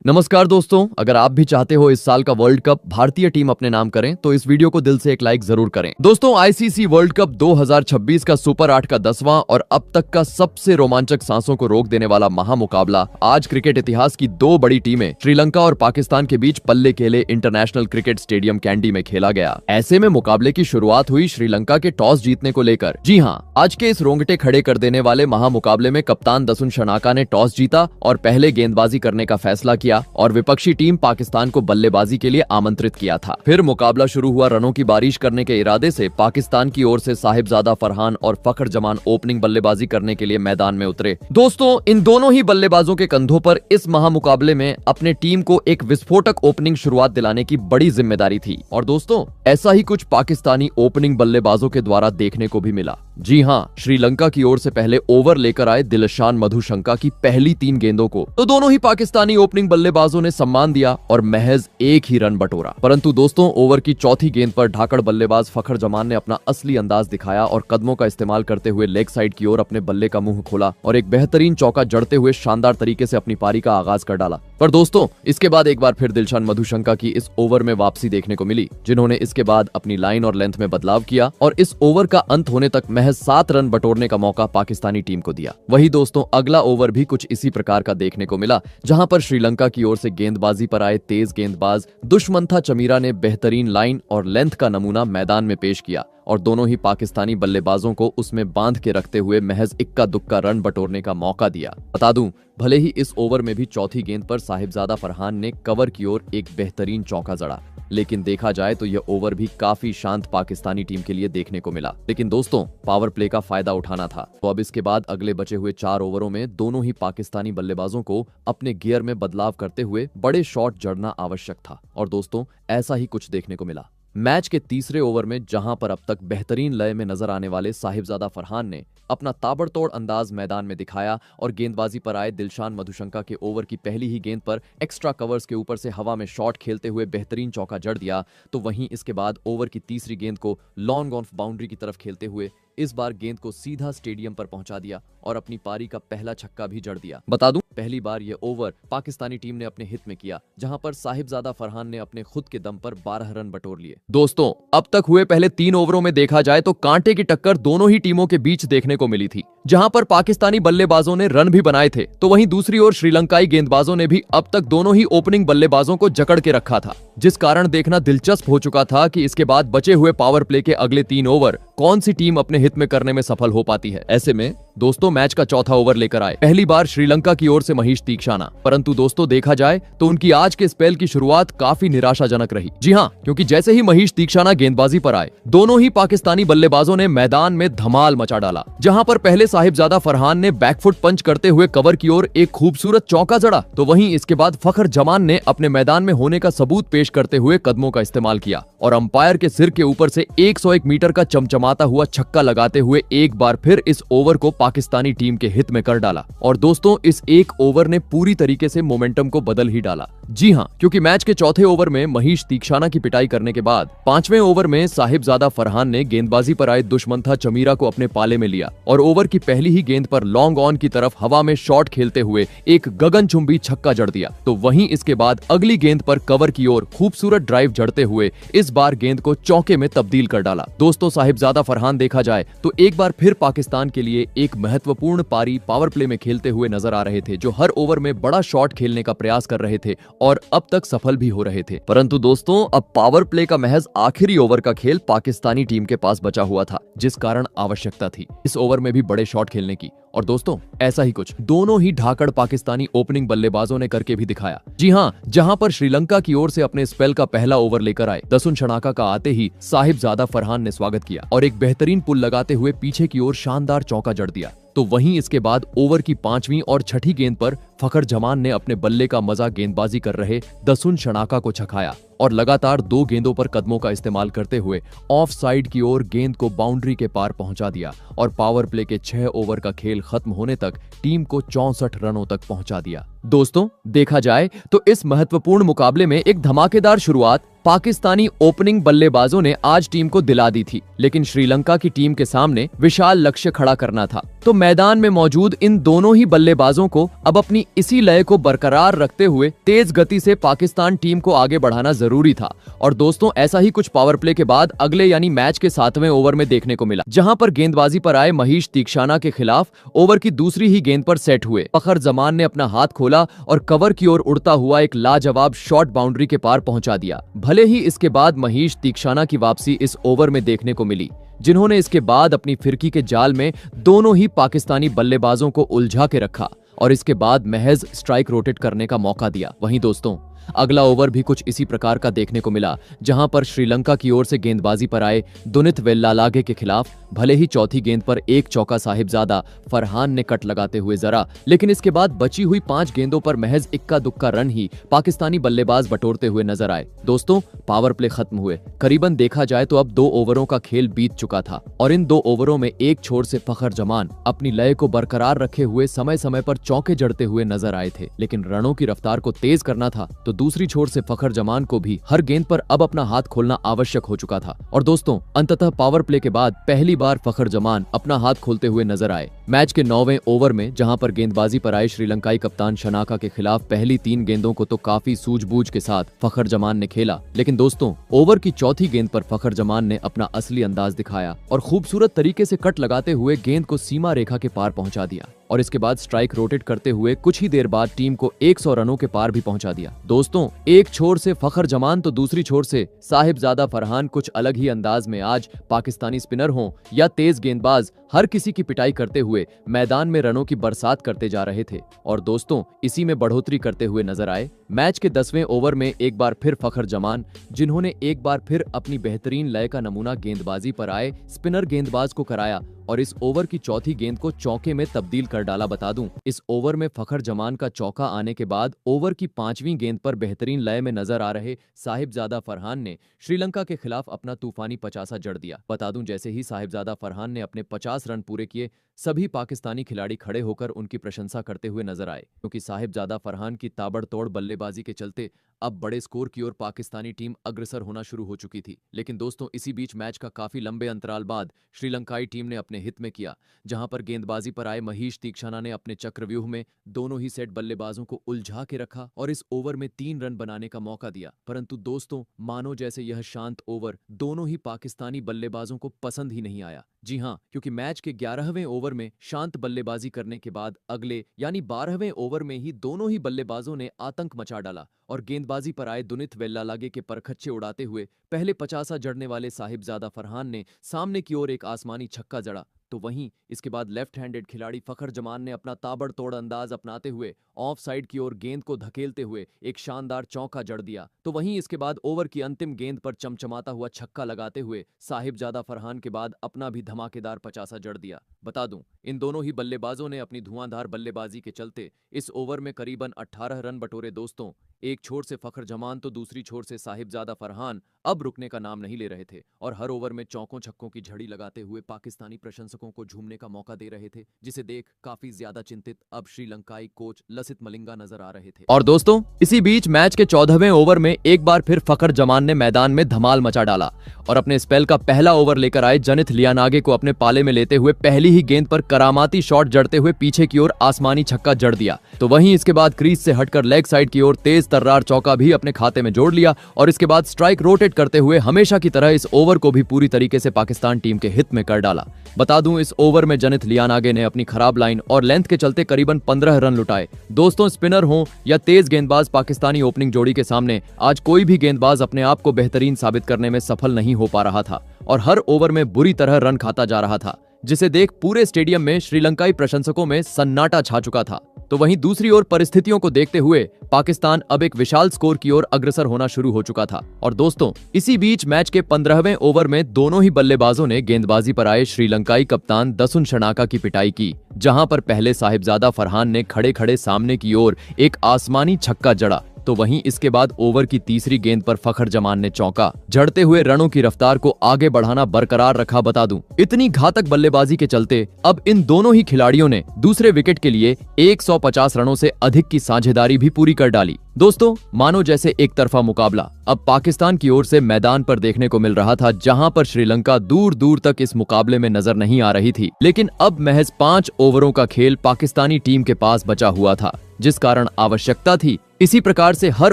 नमस्कार दोस्तों, अगर आप भी चाहते हो इस साल का वर्ल्ड कप भारतीय टीम अपने नाम करें तो इस वीडियो को दिल से एक लाइक जरूर करें। दोस्तों, आईसीसी वर्ल्ड कप 2026 का सुपर 8 का 10वां और अब तक का सबसे रोमांचक सांसों को रोक देने वाला महामुकाबला आज क्रिकेट इतिहास की दो बड़ी टीमें श्रीलंका और पाकिस्तान के बीच पल्ले खेले इंटरनेशनल क्रिकेट स्टेडियम कैंडी में खेला गया। ऐसे में मुकाबले की शुरुआत हुई श्रीलंका के टॉस जीतने को लेकर। जी हाँ, आज के इस रोंगटे खड़े कर देने वाले महामुकाबले में कप्तान दसुन शनाका ने टॉस जीता और पहले गेंदबाजी करने का फैसला किया और विपक्षी टीम पाकिस्तान को बल्लेबाजी के लिए आमंत्रित किया था। फिर मुकाबला शुरू हुआ। रनों की बारिश करने के इरादे से पाकिस्तान की ओर से साहिबजादा फरहान और फखर जमान ओपनिंग बल्लेबाजी करने के लिए मैदान में उतरे। दोस्तों, इन दोनों ही बल्लेबाजों के कंधों पर इस महामुकाबले में अपने टीम को एक विस्फोटक ओपनिंग शुरुआत दिलाने की बड़ी जिम्मेदारी थी। और दोस्तों, ऐसा ही कुछ पाकिस्तानी ओपनिंग बल्लेबाजों के द्वारा देखने को भी मिला। जी हाँ, श्रीलंका की ओर से पहले ओवर लेकर आए दिलशान मधुशंका की पहली 3 गेंदों को तो दोनों ही पाकिस्तानी ओपनिंग बल्लेबाजों ने सम्मान दिया और महज एक ही रन बटोरा। परंतु दोस्तों, ओवर की चौथी गेंद पर ढाकड़ बल्लेबाज फखर जमान ने अपना असली अंदाज दिखाया और कदमों का इस्तेमाल करते हुए लेग साइड की ओर अपने बल्ले का मुंह खोला और एक बेहतरीन चौका जड़ते हुए शानदार तरीके से अपनी पारी का आगाज कर डाला। पर दोस्तों, इसके बाद एक बार फिर दिलशान मधुशंका की इस ओवर में वापसी देखने को मिली, जिन्होंने इसके बाद अपनी लाइन और लेंथ में बदलाव किया और इस ओवर का अंत होने तक महज 7 रन बटोरने का मौका पाकिस्तानी टीम को दिया। वही दोस्तों, अगला ओवर भी कुछ इसी प्रकार का देखने को मिला, जहां पर श्रीलंका की ओर से गेंदबाजी पर आए तेज गेंदबाज दुष्मंथा चमीरा ने बेहतरीन लाइन और लेंथ का नमूना मैदान में पेश किया और दोनों ही पाकिस्तानी बल्लेबाजों को उसमें बांध के रखते हुए महज इक्का दुक्का रन बटोरने का मौका दिया। बता दूं, भले ही इस ओवर में भी चौथी गेंद पर साहिबजादा फरहान ने कवर की ओर एक बेहतरीन चौका जड़ा, लेकिन देखा जाए तो यह ओवर भी काफी शांत पाकिस्तानी टीम के लिए देखने को मिला। लेकिन दोस्तों, पावर प्ले का फायदा उठाना था, तो अब इसके बाद अगले बचे हुए 4 ओवरों में दोनों ही पाकिस्तानी बल्लेबाजों को अपने गियर में बदलाव करते हुए बड़े शॉट जड़ना आवश्यक था। और दोस्तों, ऐसा ही कुछ देखने को मिला। मैच के तीसरे ओवर में जहां पर अब तक बेहतरीन लय में नजर आने वाले साहिबजादा फरहान ने अपना ताबड़तोड़ अंदाज मैदान में दिखाया और गेंदबाजी पर आए दिलशान मधुशंका के ओवर की पहली ही गेंद पर एक्स्ट्रा कवर्स के ऊपर से हवा में शॉट खेलते हुए बेहतरीन चौका जड़ दिया, तो वहीं इसके बाद ओवर की तीसरी गेंद को लॉन्ग ऑन बाउंड्री की तरफ खेलते हुए इस बार गेंद को सीधा स्टेडियम पर पहुंचा दिया और अपनी पारी का पहला छक्का भी जड़ दिया। बता दूं, पहली बार यह ओवर पाकिस्तानी टीम ने अपने हित में किया, जहां पर साहिबजादा फरहान ने अपने खुद के दम पर 12 रन बटोर लिए। दोस्तों, अब तक हुए पहले 3 ओवरों में देखा जाए तो कांटे की टक्कर दोनों ही टीमों के बीच देखने को मिली थी, जहां पर पाकिस्तानी बल्लेबाजों ने रन भी बनाए थे, तो वहीं दूसरी ओर श्रीलंकाई गेंदबाजों ने भी अब तक दोनों ही ओपनिंग बल्लेबाजों को जकड़ के रखा था, जिस कारण देखना दिलचस्प हो चुका था कि इसके बाद बचे हुए पावर प्ले के अगले 3 ओवर कौन सी टीम अपने हित में करने में सफल हो पाती है। ऐसे में दोस्तों, मैच का चौथा ओवर लेकर आए पहली बार श्रीलंका की ओर से महेश तीक्षाना। परंतु दोस्तों, देखा जाए तो उनकी आज के स्पेल की शुरुआत काफी निराशाजनक रही। जी हाँ, क्योंकि जैसे ही महेश तीक्षाना गेंदबाजी पर आए, दोनों ही पाकिस्तानी बल्लेबाजों ने मैदान में धमाल मचा डाला, जहां पर पहले साहिबजादा फरहान ने बैकफुट पंच करते हुए कवर की ओर एक खूबसूरत चौका जड़ा, तो वहीं इसके बाद फखर जमान ने अपने मैदान में होने का सबूत पेश करते हुए कदमों का इस्तेमाल किया और अंपायर के सिर के ऊपर से 101 मीटर का चमचमाता हुआ छक्का लगाते हुए एक बार फिर इस ओवर को पाकिस्तानी टीम के हित में कर डाला। और दोस्तों, इस एक ओवर ने पूरी तरीके से मोमेंटम को बदल ही डाला। जी हाँ, क्योंकि मैच के चौथे ओवर में महेश तीक्षाना की पिटाई करने के बाद 5वें ओवर में साहिबजादा फरहान ने गेंदबाजी पर आए दुष्मंथा चमीरा को अपने पाले में लिया और ओवर की पहली ही गेंद पर लॉन्ग ऑन की तरफ हवा में शॉट खेलते हुए एक गगनचुंबी छक्का जड़ दिया, तो वहीं इसके बाद अगली गेंद पर कवर की ओर खूबसूरत ड्राइव जड़ते हुए इस बार गेंद को चौके में तब्दील कर डाला। दोस्तों, साहिबजादा फरहान देखा जाए तो एक बार फिर पाकिस्तान के लिए एक महत्वपूर्ण पारी पावर प्ले में खेलते हुए नजर आ रहे थे, जो हर ओवर में बड़ा शॉट खेलने का प्रयास कर रहे थे और अब तक सफल भी हो रहे थे। परंतु दोस्तों, अब पावर प्ले का महज आखिरी ओवर का खेल पाकिस्तानी टीम के पास बचा हुआ था, जिस कारण आवश्यकता थी इस ओवर में भी बड़े शॉट खेलने की। और दोस्तों, ऐसा ही कुछ दोनों ही ढाकड़ पाकिस्तानी ओपनिंग बल्लेबाजों ने करके भी दिखाया। जी हाँ, जहां पर श्रीलंका की ओर से अपने स्पेल का पहला ओवर लेकर आए दसुन शनाका का आते ही साहिबजादा फरहान ने स्वागत किया और एक बेहतरीन पुल लगाते हुए पीछे की ओर शानदार चौका जड़ दिया, तो वहीं इसके बाद ओवर की 5वीं और 6ठी गेंद पर फखर जमान ने अपने बल्ले का मजा गेंदबाजी कर रहे दसुन शनाका को छकाया और लगातार 2 गेंदों पर कदमों का इस्तेमाल करते हुए ऑफ साइड की ओर गेंद को बाउंड्री के पार पहुंचा दिया और पावर प्ले के 6 ओवर का खेल खत्म होने तक टीम को 64 रनों तक पहुंचा दिया। दोस्तों, देखा जाए तो इस महत्वपूर्ण मुकाबले में एक धमाकेदार शुरुआत पाकिस्तानी ओपनिंग बल्लेबाजों ने आज टीम को दिला दी थी, लेकिन श्रीलंका की टीम के सामने विशाल लक्ष्य खड़ा करना था। तो मैदान में मौजूद इन दोनों ही बल्लेबाजों को अब अपनी इसी लय को बरकरार रखते हुए तेज गति से पाकिस्तान टीम को आगे बढ़ाना जरूरी था। और दोस्तों, ऐसा ही कुछ पावर प्ले के बाद अगले यानी मैच के 7वें ओवर में देखने को मिला, जहां पर गेंदबाजी पर आए महीश तीक्षाना के खिलाफ ओवर की दूसरी ही गेंद पर सेट हुए फखर जमान ने अपना हाथ खोला और कवर की ओर उड़ता हुआ एक लाजवाब शॉट बाउंड्री के पार पहुंचा दिया। भले ही इसके बाद महीश तीक्षाना की वापसी इस ओवर में देखने को मिली, जिन्होंने इसके बाद अपनी फिरकी के जाल में दोनों ही पाकिस्तानी बल्लेबाजों को उलझा के रखा और इसके बाद महज स्ट्राइक रोटेट करने का मौका दिया। वहीं दोस्तों, अगला ओवर भी कुछ इसी प्रकार का देखने को मिला, जहां पर श्रीलंका की ओर से गेंदबाजी पर आए दुनित वेल्लालागे के खिलाफ भले ही चौथी गेंद पर एक चौका साहिबजादा फरहान ने कट लगाते हुए जरा, लेकिन इसके बाद बची हुई 5 गेंदों पर महज इक्का दुक्का रन ही पाकिस्तानी बल्लेबाज बटोरते हुए नजर आए। दोस्तों, पावर प्ले खत्म हुए। करीबन देखा जाए तो अब 2 ओवरों का खेल बीत चुका था और इन 2 ओवरों में एक छोर से फखर जमान अपनी लय को बरकरार रखे हुए समय समय पर चौके जड़ते हुए नजर आए थे, लेकिन रनों की रफ्तार को तेज करना था तो दूसरी छोर से फखर जमान को भी हर गेंद पर अब अपना हाथ खोलना आवश्यक हो चुका था। और दोस्तों, अंततः पावर प्ले के बाद पहली बार फखर जमान अपना हाथ खोलते हुए नजर आए। मैच के 9वें ओवर में जहां पर गेंदबाजी पर आए श्रीलंकाई कप्तान शनाका के खिलाफ पहली 3 गेंदों को तो काफी सूझबूझ के साथ फखर जमान ने खेला, लेकिन दोस्तों, ओवर की चौथी गेंद पर फखर जमान ने अपना असली अंदाज दिखाया और खूबसूरत तरीके से कट लगाते हुए गेंद को सीमा रेखा के पार पहुंचा दिया और इसके बाद स्ट्राइक रोटेट करते हुए कुछ ही देर बाद टीम को 100 रनों के पार भी पहुंचा दिया। दोस्तों, एक छोर से फखर जमान तो दूसरी छोर से साहिबजादा फरहान कुछ अलग ही अंदाज में आज पाकिस्तानी स्पिनर हों या तेज गेंदबाज हर किसी की पिटाई करते हुए मैदान में रनों की बरसात करते जा रहे थे और दोस्तों, इसी में बढ़ोतरी करते हुए नजर आए। मैच के 10वें ओवर में एक बार फिर फखर जमान, जिन्होंने एक बार फिर अपनी बेहतरीन लय का नमूना गेंदबाजी पर आए स्पिनर गेंदबाज को कराया और इस ओवर की चौथी गेंद को चौके में तब्दील कर डाला। बता दूं, इस ओवर में फखर जमान का चौका आने के बाद ओवर की 5वीं गेंद पर बेहतरीन लय में नजर आ रहे साहिबजादा फरहान ने श्रीलंका के खिलाफ अपना तूफानी 50 जड़ दिया। बता दूं, जैसे ही साहिबजादा फरहान ने अपने 50 रन पूरे किए, सभी पाकिस्तानी खिलाड़ी खड़े होकर उनकी प्रशंसा करते हुए नजर आए, क्योंकि साहिबजादा फरहान की ताबड़तोड़ बल्लेबाजी के चलते अब बड़े स्कोर की ओर पाकिस्तानी टीम अग्रसर होना शुरू हो चुकी थी। लेकिन दोस्तों, इसी बीच मैच का काफी लंबे अंतराल बाद श्रीलंकाई टीम ने अपने हित में किया, जहां पर गेंदबाजी पर आए महीश तीक्षाना ने अपने चक्रव्यूह में दोनों ही सेट बल्लेबाजों को उलझा के रखा और इस ओवर में 3 रन बनाने का मौका दिया। परंतु दोस्तों, मानो जैसे यह शांत ओवर दोनों ही पाकिस्तानी बल्लेबाजों को पसंद ही नहीं आया। जी हां, क्योंकि मैच के 11वें ओवर में शांत बल्लेबाजी करने के बाद अगले यानी 12वें ओवर में ही दोनों ही बल्लेबाजों ने आतंक मचा डाला और गेंदबाजी पर आए दुनित वेल्लालागे के परखच्चे उड़ाते हुए पहले 50 जड़ने वाले साहिबजादा फरहान ने सामने की ओर एक आसमानी छक्का जड़ा। तो वहीं इसके बाद लेफ्ट हैंडेड खिलाड़ी फखर जमान ने अपना ताबड़तोड़ अंदाज अपनाते हुए ऑफ साइड की ओर गेंद को धकेलते हुए एक शानदार चौका जड़ दिया। तो वहीं इसके बाद ओवर की अंतिम गेंद पर चमचमाता हुआ छक्का लगाते हुए साहिबजादा फरहान के बाद अपना भी धमाकेदार 50 जड़ दिया। बता दूं, इन दोनों ही बल्लेबाजों ने अपनी धुआंधार बल्लेबाजी के चलते इस ओवर में करीबन 18 रन बटोरे। दोस्तों, एक छोर से फखर जमान तो दूसरी छोर से साहिबजादा फरहान अब रुकने का नाम नहीं ले रहे थे और हर ओवर में चौकों छक्कों की झड़ी लगाते हुए पाकिस्तानी प्रशंसकों को झूमने का मौका दे रहे थे, जिसे देख काफी ज्यादा चिंतित अब श्रीलंकाई कोच लसित मलिंगा नजर आ रहे थे। और दोस्तों, इसी बीच मैच के 14वें ओवर में एक बार फिर फखर जमान ने मैदान में धमाल मचा डाला और अपने स्पेल का पहला ओवर लेकर आए जनित लियानागे को अपने पाले में लेते हुए पहली ही गेंद पर करामाती शॉट जड़ते हुए पीछे की ओर आसमानी छक्का जड़ दिया। तो वहीं इसके बाद क्रीज से हटकर लेग साइड की ओर तेज तर्रार चौका भी अपने खाते में जोड़ लिया और इसके बाद स्ट्राइक रोटेट करते हुए हमेशा की तरह इस ओवर को भी पूरी तरीके से पाकिस्तान टीम के हित में कर डाला। बता दूं, इस ओवर में जनित लियानागे ने अपनी खराब लाइन और लेंथ के चलते करीबन 15 रन लुटाए। दोस्तों, स्पिनर हो या तेज गेंदबाज पाकिस्तानी ओपनिंग जोड़ी के सामने आज कोई भी गेंदबाज अपने आप को बेहतरीन साबित करने में सफल नहीं हो पा रहा था और हर ओवर में बुरी तरह रन खाता जा रहा था, जिसे देख पूरे स्टेडियम में श्रीलंकाई प्रशंसकों में सन्नाटा छा चुका था। तो वहीं दूसरी ओर परिस्थितियों को देखते हुए पाकिस्तान अब एक विशाल स्कोर की ओर अग्रसर होना शुरू हो चुका था। और दोस्तों, इसी बीच मैच के 15वें ओवर में दोनों ही बल्लेबाजों ने गेंदबाजी पर आए श्रीलंकाई कप्तान दसुन शनाका की पिटाई की, जहां पर पहले साहिबजादा फरहान ने खड़े खड़े सामने की ओर एक आसमानी छक्का जड़ा तो वहीं इसके बाद ओवर की तीसरी गेंद पर फखर जमान ने चौका जड़ते हुए रनों की रफ्तार को आगे बढ़ाना बरकरार रखा। बता दूं, इतनी घातक बल्लेबाजी के चलते अब इन दोनों ही खिलाड़ियों ने दूसरे विकेट के लिए 150 रनों से अधिक की साझेदारी भी पूरी कर डाली। दोस्तों, मानो जैसे एक तरफा मुकाबला अब पाकिस्तान की ओर से मैदान पर देखने को मिल रहा था, जहां पर श्रीलंका दूर दूर तक इस मुकाबले में नजर नहीं आ रही थी। लेकिन अब महज 5 ओवरों का खेल पाकिस्तानी टीम के पास बचा हुआ था, जिस कारण आवश्यकता थी इसी प्रकार से हर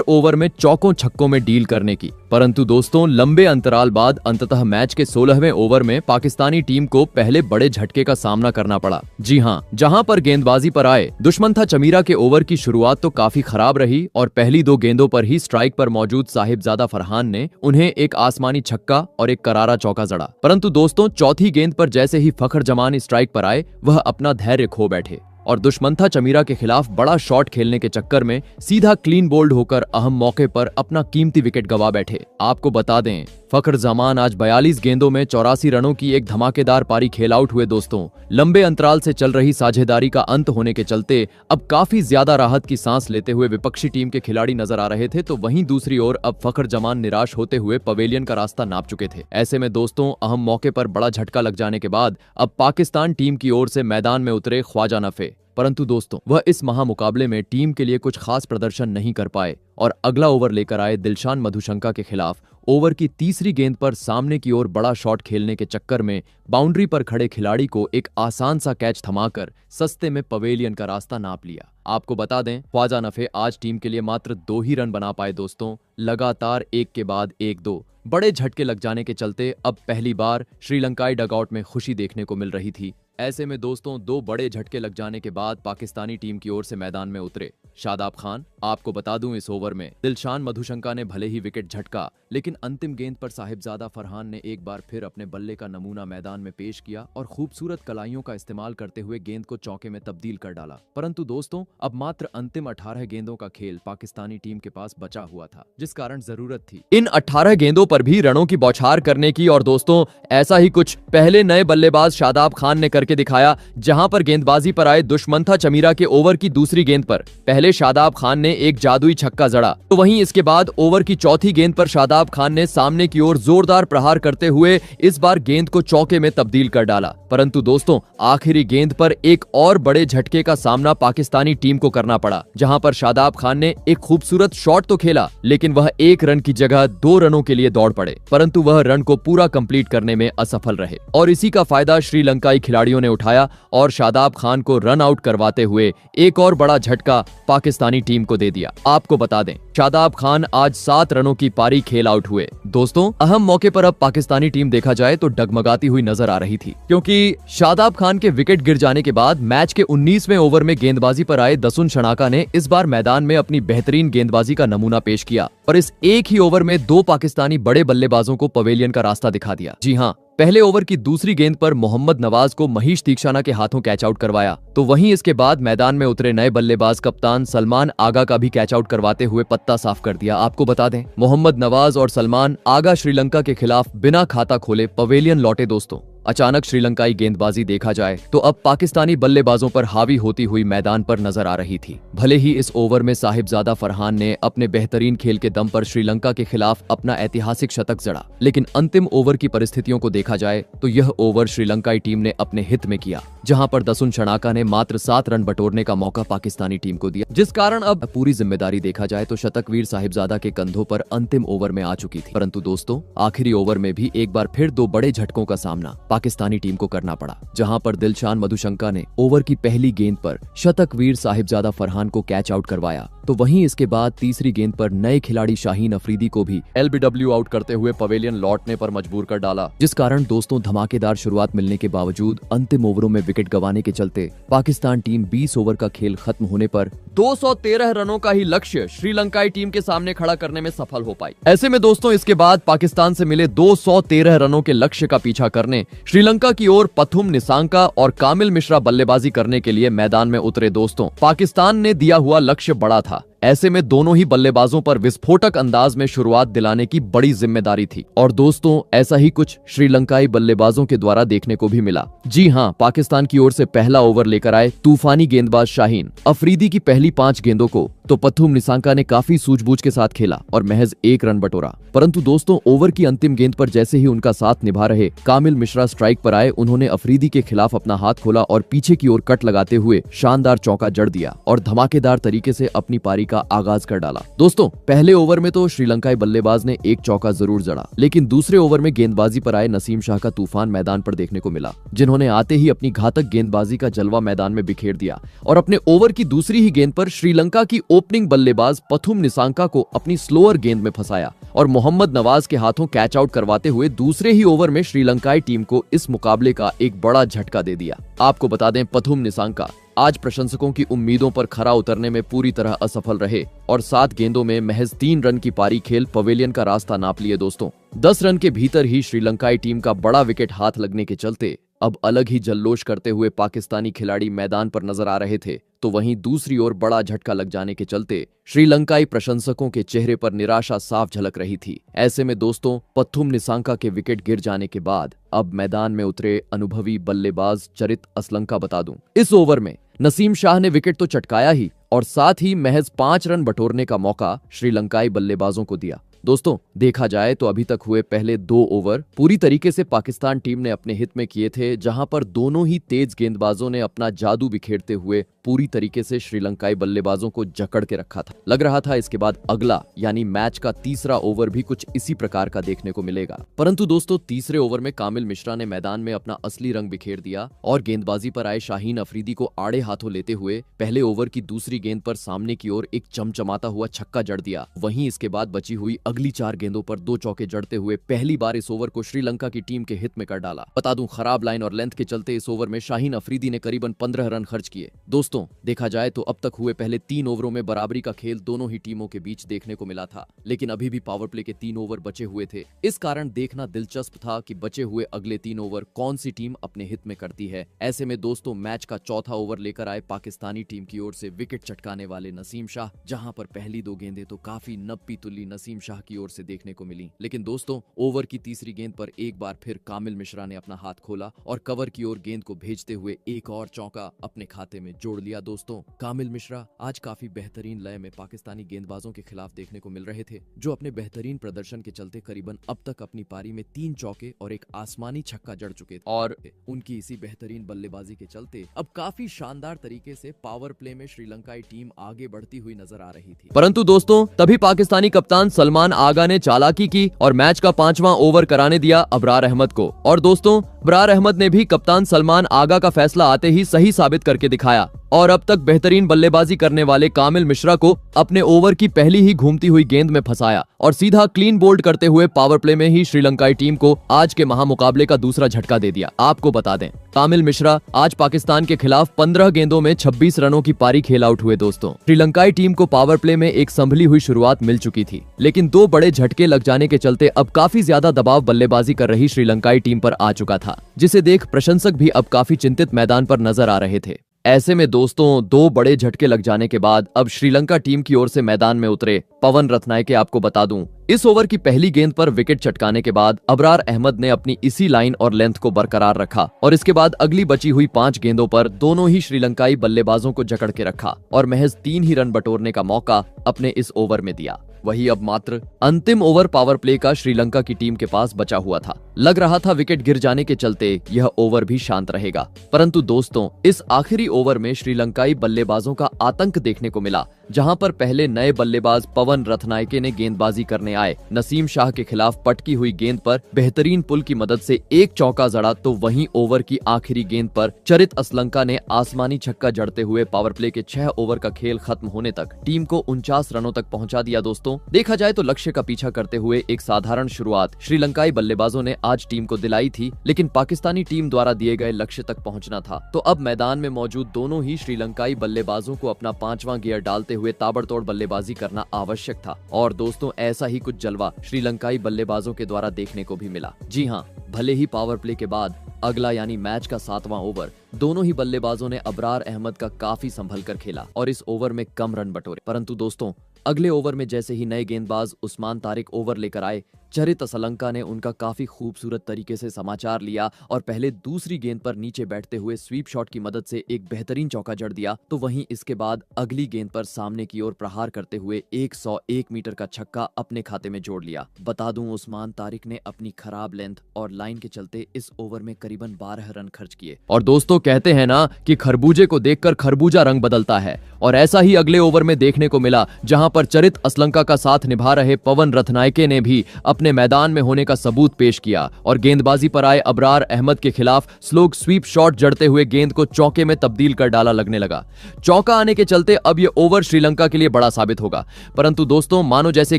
ओवर में चौकों छक्कों में डील करने की। परंतु दोस्तों, लंबे अंतराल बाद अंततः मैच के 16वें ओवर में पाकिस्तानी टीम को पहले बड़े झटके का सामना करना पड़ा। जी हां, जहां पर गेंदबाजी पर आए दुश्मन था चमीरा के ओवर की शुरुआत तो काफी खराब रही और पहली 2 गेंदों पर ही स्ट्राइक पर मौजूद साहिबजादा फरहान ने उन्हें एक आसमानी छक्का और एक करारा चौका जड़ा। परंतु दोस्तों, चौथी गेंद पर जैसे ही फखर जमान स्ट्राइक पर आए, वह अपना धैर्य खो बैठे और दुश्मन था चमीरा के खिलाफ बड़ा शॉट खेलने के चक्कर में सीधा क्लीन बोल्ड होकर अहम मौके पर अपना कीमती विकेट गवा बैठे। आपको बता दें, फखर जमान आज 42 गेंदों में 84 रनों की एक धमाकेदार पारी खेल आउट हुए। दोस्तों, लंबे अंतराल से चल रही साझेदारी का अंत होने के चलते अब काफी ज्यादा राहत की सांस लेते हुए विपक्षी टीम के खिलाड़ी नजर आ रहे थे, तो वहीं दूसरी ओर अब फखर जमान निराश होते हुए पवेलियन का रास्ता नाप चुके थे। ऐसे में दोस्तों, अहम मौके पर बड़ा झटका लग जाने के बाद अब पाकिस्तान टीम की ओर से मैदान में उतरे ख्वाजा नफे। परंतु दोस्तों, वह इस महामुकाबले में टीम के लिए कुछ खास प्रदर्शन नहीं कर पाए और अगला ओवर लेकर आए दिलशान मधुशंका के खिलाफ ओवर की तीसरी गेंद पर सामने की ओर बड़ा शॉट खेलने के चक्कर में बाउंड्री पर खड़े खिलाड़ी को एक आसान सा कैच थमाकर सस्ते में पवेलियन का रास्ता नाप लिया। आपको बता दें, ख्वाजा नफे आज टीम के लिए मात्र 2 ही रन बना पाए। दोस्तों, लगातार एक के बाद एक 2 बड़े झटके लग जाने के चलते अब पहली बार श्रीलंकाई डगआउट में खुशी देखने को मिल रही थी। ऐसे में दोस्तों, 2 बड़े झटके लग जाने के बाद पाकिस्तानी टीम की ओर से मैदान में उतरे शादाब खान। आपको बता दूं, इस ओवर में दिलशान मधुशंका ने भले ही विकेट झटका, लेकिन अंतिम गेंद पर साहिबजादा फरहान ने एक बार फिर अपने बल्ले का नमूना मैदान में पेश किया और खूबसूरत कलाइयों का इस्तेमाल करते हुए गेंद को चौके में तब्दील कर डाला। परंतु दोस्तों, अब मात्र अंतिम 18 गेंदों का खेल पाकिस्तानी टीम के पास बचा हुआ था, जिस कारण जरूरत थी इन 18 गेंदों पर भी रनों की बौछार करने की। और दोस्तों, ऐसा ही कुछ पहले नए बल्लेबाज शादाब खान ने करके दिखाया, जहां पर गेंदबाजी पर आए दुश्मन था चमीरा के ओवर की दूसरी गेंद पर पहले शादाब खान ने एक जादुई छक्का जड़ा, तो वहीं इसके बाद ओवर की चौथी गेंद पर शादाब खान ने सामने की ओर जोरदार प्रहार करते हुए इस बार गेंद को चौके में तब्दील कर डाला। परंतु दोस्तों, आखिरी गेंद पर एक और बड़े झटके का सामना पाकिस्तानी टीम को करना पड़ा, जहां पर शादाब खान ने एक खूबसूरत शॉट तो खेला, लेकिन वह 1 रन की जगह 2 रनों के लिए दौड़ पड़े, परंतु वह रन को पूरा कंप्लीट करने में असफल रहे और इसी का फायदा श्रीलंकाई खिलाड़ियों ने उठाया और शादाब खान को रन आउट करवाते हुए एक और बड़ा झटका पाकिस्तानी टीम को दे दिया। आपको बता दें, शादाब खान आज 7 रनों की पारी खेल आउट हुए। दोस्तों, अहम मौके पर अब पाकिस्तानी टीम देखा जाए तो डगमगाती हुई नजर आ रही थी, क्योंकि शादाब खान के विकेट गिर जाने के बाद मैच के 19वें ओवर में गेंदबाजी पर आए दसुन शनाका ने इस बार मैदान में अपनी बेहतरीन गेंदबाजी का नमूना पेश किया और इस एक ही ओवर में 2 पाकिस्तानी बड़े बल्लेबाजों को पवेलियन का रास्ता दिखा दिया। जी हाँ, पहले ओवर की दूसरी गेंद पर मोहम्मद नवाज को महीश तीक्षाना के हाथों कैच आउट करवाया, तो वहीं इसके बाद मैदान में उतरे नए बल्लेबाज कप्तान सलमान आगा का भी कैच आउट करवाते हुए पत्ता साफ कर दिया। आपको बता दें, मोहम्मद नवाज और सलमान आगा श्रीलंका के खिलाफ बिना खाता खोले पवेलियन लौटे। दोस्तों, अचानक श्रीलंकाई गेंदबाजी देखा जाए तो अब पाकिस्तानी बल्लेबाजों पर हावी होती हुई मैदान पर नजर आ रही थी। भले ही इस ओवर में साहिबजादा फरहान ने अपने बेहतरीन खेल के दम पर श्रीलंका के खिलाफ अपना ऐतिहासिक शतक जड़ा, लेकिन अंतिम ओवर की परिस्थितियों को देखा जाए तो यह ओवर श्रीलंकाई टीम ने अपने हित में किया, जहां पर दसुन शनाका ने मात्र 7 रन बटोरने का मौका पाकिस्तानी टीम को दिया, जिस कारण अब पूरी जिम्मेदारी देखा जाए तो शतकवीर साहिबजादा के कंधों पर अंतिम ओवर में आ चुकी थी। परंतु दोस्तों, आखिरी ओवर में भी एक बार फिर 2 बड़े झटकों का सामना पाकिस्तानी टीम को करना पड़ा, जहां पर दिलशान मधुशंका ने ओवर की पहली गेंद पर शतकवीर साहिबजादा फरहान को कैच आउट करवाया, तो वहीं इसके बाद तीसरी गेंद पर नए खिलाड़ी शाहीन अफरीदी को भी एलबीडब्ल्यू आउट करते हुए पवेलियन लौटने पर मजबूर कर डाला, जिस कारण दोस्तों धमाकेदार शुरुआत मिलने के बावजूद अंतिम ओवरों में विकेट गंवाने के चलते पाकिस्तान टीम 20 ओवर का खेल खत्म होने पर 213 रनों का ही लक्ष्य श्रीलंकाई टीम के सामने खड़ा करने में सफल हो पाई। ऐसे में दोस्तों इसके बाद पाकिस्तान से मिले 213 रनों के लक्ष्य का पीछा करने श्रीलंका की ओर पथुम निसांका और कामिल मिश्रा बल्लेबाजी करने के लिए मैदान में उतरे। दोस्तों, पाकिस्तान ने दिया हुआ लक्ष्य बड़ा था, ऐसे में दोनों ही बल्लेबाजों पर विस्फोटक अंदाज में शुरुआत दिलाने की बड़ी जिम्मेदारी थी। और दोस्तों, ऐसा ही कुछ श्रीलंकाई बल्लेबाजों के द्वारा देखने को भी मिला। जी हां, पाकिस्तान की ओर से पहला ओवर लेकर आए तूफानी गेंदबाज शाहीन अफरीदी की पहली 5 गेंदों को तो पथुम निसांका ने काफी सूझबूझ के साथ खेला और महज 1 रन बटोरा। परंतु दोस्तों, ओवर की अंतिम गेंद पर जैसे ही उनका साथ निभा रहे कामिल मिश्रा स्ट्राइक पर आए, उन्होंने अफरीदी के खिलाफ अपना हाथ खोला और पीछे की ओर कट लगाते हुए शानदार चौका जड़ दिया और धमाकेदार तरीके से अपनी पारी का आगाज कर डाला। दोस्तों, पहले ओवर में तो श्रीलंकाई बल्लेबाज ने एक चौका जरूर जड़ा, लेकिन दूसरे ओवर में गेंदबाजी पर आए नसीम शाह का तूफान मैदान पर देखने को मिला, जिन्होंने आते ही अपनी घातक गेंदबाजी का जलवा मैदान में बिखेर दिया और अपने ओवर की दूसरी ही गेंद पर श्रीलंका की ओपनिंग बल्लेबाज पथुम निसांका को अपनी स्लोअर गेंद में फंसाया और मोहम्मद नवाज के हाथों कैच आउट करवाते हुए दूसरे ही ओवर में श्रीलंकाई टीम को इस मुकाबले का एक बड़ा झटका दे दिया। आपको बता दें, पथुम निसांका आज प्रशंसकों की उम्मीदों पर खरा उतरने में पूरी तरह असफल रहे और 7 गेंदों में महज 3 रन की पारी खेल पवेलियन का रास्ता नाप लिए। दोस्तों, 10 रन के भीतर ही श्रीलंकाई टीम का बड़ा विकेट हाथ लगने के चलते अब अलग ही जल्लोश करते हुए पाकिस्तानी खिलाड़ी मैदान पर नजर आ रहे थे, तो वहीं दूसरी ओर बड़ा झटका लग जाने के चलते श्रीलंकाई प्रशंसकों के चेहरे पर निराशा साफ झलक रही थी। ऐसे में दोस्तों, पथुम निसांका के विकेट गिर जाने के बाद अब मैदान में उतरे अनुभवी बल्लेबाज चरित असलंका बता दूं, इस ओवर में नसीम शाह ने विकेट तो चटकाया ही और साथ ही महज 5 रन बटोरने का मौका श्रीलंकाई बल्लेबाजों को दिया। दोस्तों, देखा जाए तो अभी तक हुए पहले 2 ओवर पूरी तरीके से पाकिस्तान टीम ने अपने हित में किए थे, जहां पर दोनों ही तेज गेंदबाजों ने अपना जादू बिखेरते हुए पूरी तरीके से श्रीलंकाई बल्लेबाजों को जकड़ के रखा था। लग रहा था इसके बाद अगला यानी मैच का तीसरा ओवर भी कुछ इसी प्रकार का देखने को मिलेगा। परंतु दोस्तों, तीसरे ओवर में कामिल मिश्रा ने मैदान में अपना असली रंग बिखेर दिया और गेंदबाजी पर आए शाहीन अफरीदी को आड़े हाथों लेते हुए पहले ओवर की दूसरी गेंद पर सामने की ओर एक चमचमाता हुआ छक्का जड़ दिया। वहीं इसके बाद बची हुई अगली 4 गेंदों पर 2 चौके जड़ते हुए पहली बार इस ओवर को श्रीलंका की टीम के हित में कर डाला। बता दूं, खराब लाइन और लेंथ के चलते इस ओवर में शाहीन अफरीदी ने करीबन 15 रन खर्च किए। दोस्तों, देखा जाए तो अब तक हुए पहले 3 ओवरों में बराबरी का खेल दोनों ही टीमों के बीच देखने को मिला था, लेकिन अभी भी पावर प्ले के 3 ओवर बचे हुए थे। इस कारण देखना दिलचस्प था कि बचे हुए अगले 3 ओवर कौन सी टीम अपने हित में करती है। ऐसे में दोस्तों, मैच का चौथा ओवर लेकर आए पाकिस्तानी टीम की ओर से विकेट चटकाने वाले नसीम शाह, जहां पर पहली 2 गेंदें तो काफी नब्बी तुल्ली नसीम शाह की ओर से देखने को मिली, लेकिन दोस्तों, ओवर की तीसरी गेंद पर एक बार फिर कामिल मिश्रा ने अपना हाथ खोला और कवर की ओर गेंद को भेजते हुए एक और चौका अपने खाते में जोड़ लिया। दोस्तों, कामिल मिश्रा आज काफी बेहतरीन लय में पाकिस्तानी गेंदबाजों के खिलाफ देखने को मिल रहे थे, जो अपने बेहतरीन प्रदर्शन के चलते करीबन अब तक अपनी पारी में 3 चौके और एक आसमानी छक्का जड़ चुके थे और उनकी इसी बेहतरीन बल्लेबाजी के चलते अब काफी शानदार तरीके से पावर प्ले में श्रीलंकाई टीम आगे बढ़ती हुई नजर आ रही थी। परंतु दोस्तों, तभी पाकिस्तानी कप्तान सलमान आगा ने चालाकी की और मैच का 5वां ओवर कराने दिया अबरार अहमद को। और दोस्तों, अबरार अहमद ने भी कप्तान सलमान आगा का फैसला आते ही सही साबित करके दिखाया और अब तक बेहतरीन बल्लेबाजी करने वाले कामिल मिश्रा को अपने ओवर की पहली ही घूमती हुई गेंद में फंसाया और सीधा क्लीन बोल्ड करते हुए पावर प्ले में ही श्रीलंकाई टीम को आज के महामुकाबले का दूसरा झटका दे दिया। आपको बता दें, कामिल मिश्रा आज पाकिस्तान के खिलाफ 15 गेंदों में 26 रनों की पारी खेल आउट हुए। दोस्तों, श्रीलंकाई टीम को पावर प्ले में एक संभली हुई शुरुआत मिल चुकी थी, लेकिन 2 बड़े झटके लग जाने के चलते अब काफी ज्यादा दबाव बल्लेबाजी कर रही श्रीलंकाई टीम पर आ चुका था, जिसे देख प्रशंसक भी अब काफी चिंतित मैदान पर नजर आ रहे थे। ऐसे में दोस्तों, 2 बड़े झटके लग जाने के बाद अब श्रीलंका टीम की ओर से मैदान में उतरे पवन रत्नायके। आपको बता दूं, इस ओवर की पहली गेंद पर विकेट चटकाने के बाद अबरार अहमद ने अपनी इसी लाइन और लेंथ को बरकरार रखा और इसके बाद अगली बची हुई 5 गेंदों पर दोनों ही श्रीलंकाई बल्लेबाजों को जकड़ के रखा और महज 3 ही रन बटोरने का मौका अपने इस ओवर में दिया। वही अब मात्र अंतिम ओवर पावर प्ले का श्रीलंका की टीम के पास बचा हुआ था। लग रहा था विकेट गिर जाने के चलते यह ओवर भी शांत रहेगा, परंतु दोस्तों, इस आखिरी ओवर में श्रीलंकाई बल्लेबाजों का आतंक देखने को मिला, जहां पर पहले नए बल्लेबाज पवन रत्नायके ने गेंदबाजी करने आए नसीम शाह के खिलाफ पटकी हुई गेंद पर बेहतरीन पुल की मदद से एक चौका जड़ा, तो वहीं ओवर की आखिरी गेंद पर चरित असलंका ने आसमानी छक्का जड़ते हुए पावर प्ले के 6 ओवर का खेल खत्म होने तक टीम को 49 रनों तक पहुंचा दिया। दोस्तों, देखा जाए तो लक्ष्य का पीछा करते हुए एक साधारण शुरुआत श्रीलंकाई बल्लेबाजों ने आज टीम को दिलाई थी, लेकिन पाकिस्तानी टीम द्वारा दिए गए लक्ष्य तक पहुंचना था, तो अब मैदान में मौजूद दोनों ही श्रीलंकाई बल्लेबाजों को अपना 5वां गियर डालते हुए ताबड़तोड़ बल्लेबाजी करना आवश्यक था। और दोस्तों, ऐसा ही कुछ जलवा श्रीलंकाई बल्लेबाजों के द्वारा देखने को भी मिला। जी हाँ, भले ही पावर प्ले के बाद अगला यानी मैच का 7वां ओवर दोनों ही बल्लेबाजों ने अबरार अहमद का काफी संभल कर खेला और इस ओवर में कम रन बटोरे। परंतु दोस्तों अगले ओवर में जैसे ही नए गेंदबाज उस्मान तारिक ओवर लेकर आए, चरित असलंका ने उनका काफी खूबसूरत तरीके से समाचार लिया और पहले दूसरी गेंद पर नीचे बैठते हुए स्वीप शॉट की मदद से एक बेहतरीन चौका जड़ दिया। तो वहीं इसके बाद अगली गेंद पर सामने की ओर प्रहार करते हुए 101 मीटर का छक्का अपने खाते में जोड़ लिया। बता दूं उस्मान तारिक ने अपनी खराब लेंथ और लाइन के चलते इस ओवर में करीबन 12 रन खर्च किए। और दोस्तों कहते हैं ना कि खरबूजे को देखकर खरबूजा रंग बदलता है, और ऐसा ही अगले ओवर में देखने को मिला, जहां पर चरित असलंका का साथ निभा रहे पवन रत्नायके ने भी अपने मैदान में होने का सबूत पेश किया और गेंदबाजी पर आए अबरार अहमद के खिलाफ स्लो स्वीप शॉट जड़ते हुए गेंद को चौके में तब्दील कर डाला लगने लगा। चौका आने के चलते अब यह ओवर श्रीलंका के लिए बड़ा साबित होगा। परंतु दोस्तों मानो जैसे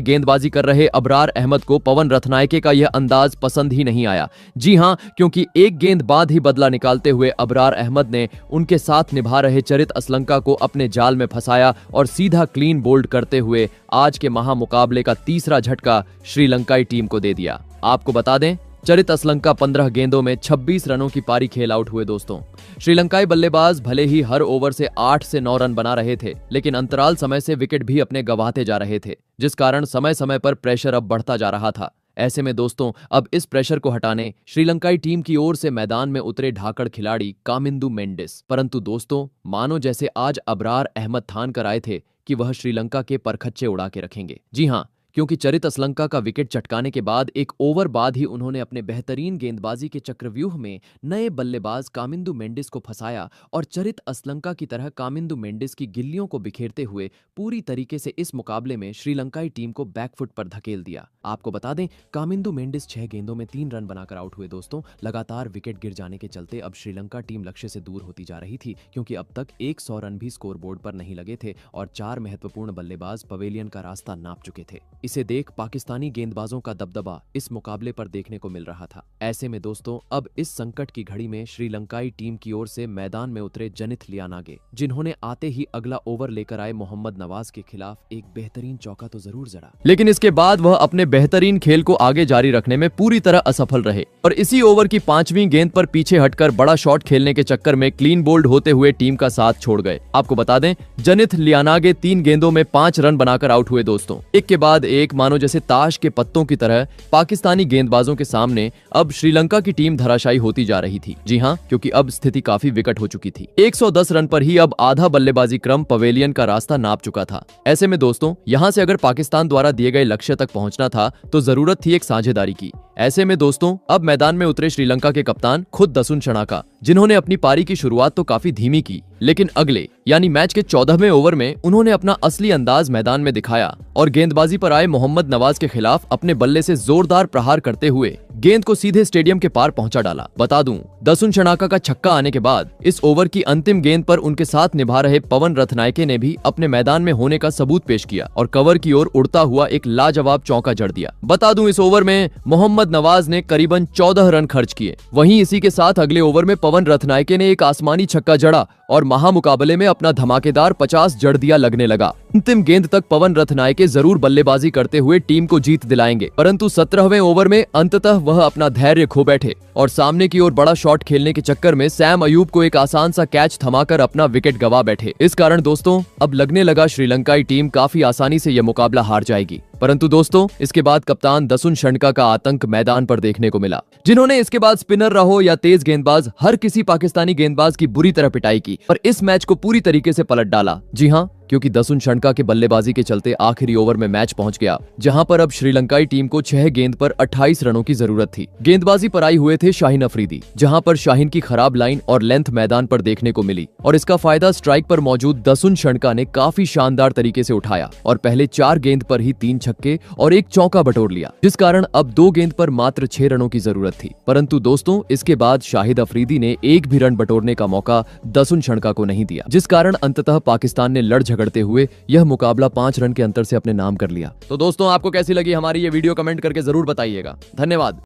गेंदबाजी कर रहे अबरार अहमद को पवन रत्नायके का यह अंदाज पसंद ही नहीं आया। जी हां, क्योंकि एक गेंद बाद ही बदला निकालते हुए अबरार अहमद ने उनके साथ निभा रहे चरित असलंका को अपने जाल में फंसाया और सीधा क्लीन बोल्ड करते हुए आज के महामुकाबले का तीसरा झटका श्रीलंकाई टीम को दे दिया। आपको बता दें, चरित असलंका 15 गेंदों में 26 रनों की पारी खेल आउट हुए। दोस्तों श्रीलंकाई बल्लेबाज भले ही हर ओवर से 8 से 9 रन बना रहे थे, लेकिन अंतराल समय से विकेट भी अपने गंवाते जा रहे थे, जिस कारण समय समय पर प्रेशर अब बढ़ता जा रहा था। ऐसे में दोस्तों अब इस प्रेशर को हटाने श्रीलंकाई टीम की ओर से मैदान में उतरे ढाकड़ खिलाड़ी कामिंदु मेंडिस। परंतु दोस्तों मानो जैसे आज अबरार अहमद ठान कर आए थे कि वह श्रीलंका के परखच्चे उड़ा के रखेंगे। जी हां, क्योंकि चरित असलंका का विकेट चटकाने के बाद एक ओवर बाद ही उन्होंने अपने बेहतरीन गेंदबाजी के चक्रव्यूह में नए बल्लेबाज कामिंदु मेंडिस को फंसाया और चरित असलंका की तरह कामिंदु मेंडिस की गिल्लियों को बिखेरते हुए पूरी तरीके से इस मुकाबले में श्रीलंकाई टीम को बैकफुट पर धकेल दिया। आपको बता दें, कामिंदु मेंडिस 6 गेंदों में 3 रन बनाकर आउट हुए। दोस्तों लगातार विकेट गिर जाने के चलते अब श्रीलंका टीम लक्ष्य से दूर होती जा रही थी, क्योंकि अब तक 100 रन भी स्कोरबोर्ड पर नहीं लगे थे और 4 महत्वपूर्ण बल्लेबाज पवेलियन का रास्ता नाप चुके थे। इसे देख पाकिस्तानी गेंदबाजों का दबदबा इस मुकाबले पर देखने को मिल रहा था। ऐसे में दोस्तों अब इस संकट की घड़ी में श्रीलंकाई टीम की ओर से मैदान में उतरे जनित लियानागे, जिन्होंने आते ही अगला ओवर लेकर आए मोहम्मद नवाज के खिलाफ एक बेहतरीन चौका तो जरूर जड़ा, लेकिन इसके बाद वह अपने बेहतरीन खेल को आगे जारी रखने में पूरी तरह असफल रहे और इसी ओवर की 5वीं गेंद पर पीछे हटकर बड़ा शॉट खेलने के चक्कर में क्लीन बोल्ड होते हुए टीम का साथ छोड़ गए। आपको बता दें, जनित लियानागे 3 गेंदों में 5 रन बनाकर आउट हुए। दोस्तों एक के बाद एक मानो जैसे ताश के पत्तों की तरह पाकिस्तानी गेंदबाजों के सामने अब श्रीलंका की टीम धराशायी होती जा रही थी। जी हां, क्योंकि अब स्थिति काफी विकट हो चुकी थी। 110 रन पर ही अब आधा बल्लेबाजी क्रम पवेलियन का रास्ता नाप चुका था। ऐसे में दोस्तों यहां से अगर पाकिस्तान द्वारा दिए गए लक्ष्य तक पहुंचना था तो जरूरत थी एक साझेदारी की। ऐसे में दोस्तों अब मैदान में उतरे श्रीलंका के कप्तान खुद दसुन शनाका, जिन्होंने अपनी पारी की शुरुआत तो काफी धीमी की, लेकिन अगले यानी मैच के 14वें ओवर में उन्होंने अपना असली अंदाज मैदान में दिखाया और गेंदबाजी पर आए मोहम्मद नवाज के खिलाफ अपने बल्ले से जोरदार प्रहार करते हुए गेंद को सीधे स्टेडियम के पार पहुंचा डाला। बता दूं, दसुन शनाका का छक्का आने के बाद इस ओवर की अंतिम गेंद पर उनके साथ निभा रहे पवन रत्नायके ने भी अपने मैदान में होने का सबूत पेश किया और कवर की ओर उड़ता हुआ एक लाजवाब चौका जड़ दिया। बता दूं, इस ओवर में मोहम्मद नवाज ने करीबन 14 रन खर्च किए। वहीं इसी के साथ अगले ओवर में पवन रत्नायके ने एक आसमानी छक्का जड़ा और महामुकाबले में अपना धमाकेदार 50 जड़ दिया लगने लगा। अंतिम गेंद तक पवन रत्नायके जरूर बल्लेबाजी करते हुए टीम को जीत दिलाएंगे, परंतु 17वें ओवर में अंततः वह अपना धैर्य खो बैठे और सामने की ओर बड़ा शॉट खेलने के चक्कर में सैम अयूब को एक आसान सा कैच थमाकर अपना विकेट गवा बैठे। इस कारण दोस्तों अब लगने लगा श्रीलंकाई टीम काफी आसानी से यह मुकाबला हार जाएगी। परंतु दोस्तों इसके बाद कप्तान दसुन शनका का आतंक मैदान पर देखने को मिला, जिन्होंने इसके बाद स्पिनर रहो या तेज गेंदबाज हर किसी पाकिस्तानी गेंदबाज की बुरी तरह पिटाई की और इस मैच को पूरी तरीके से पलट डाला। जी हां, क्योंकि दसुन शनका के बल्लेबाजी के चलते आखिरी ओवर में मैच पहुंच गया, जहां पर अब श्रीलंकाई टीम को 6 गेंद पर 28 रनों की जरूरत थी। गेंदबाजी पर आई हुए थे शाहीन अफरीदी, जहां पर शाहीन की खराब लाइन और लेंथ मैदान पर देखने को मिली और इसका फायदा स्ट्राइक पर मौजूद दसुन शनका ने काफी शानदार तरीके से उठाया और पहले 4 गेंद पर ही 3 छक्के और 1 चौका बटोर लिया, जिस कारण अब 2 गेंद पर मात्र 6 रनों की जरूरत थी। परंतु दोस्तों इसके बाद शाहिद अफरीदी ने एक भी रन बटोरने का मौका दसुन शनका को नहीं दिया, जिस कारण अंततः पाकिस्तान ने लड़ झगड़ते हुए यह मुकाबला 5 रन के अंतर से अपने नाम कर लिया। तो दोस्तों आपको कैसी लगी हमारी ये वीडियो, कमेंट करके जरूर बताइएगा। धन्यवाद।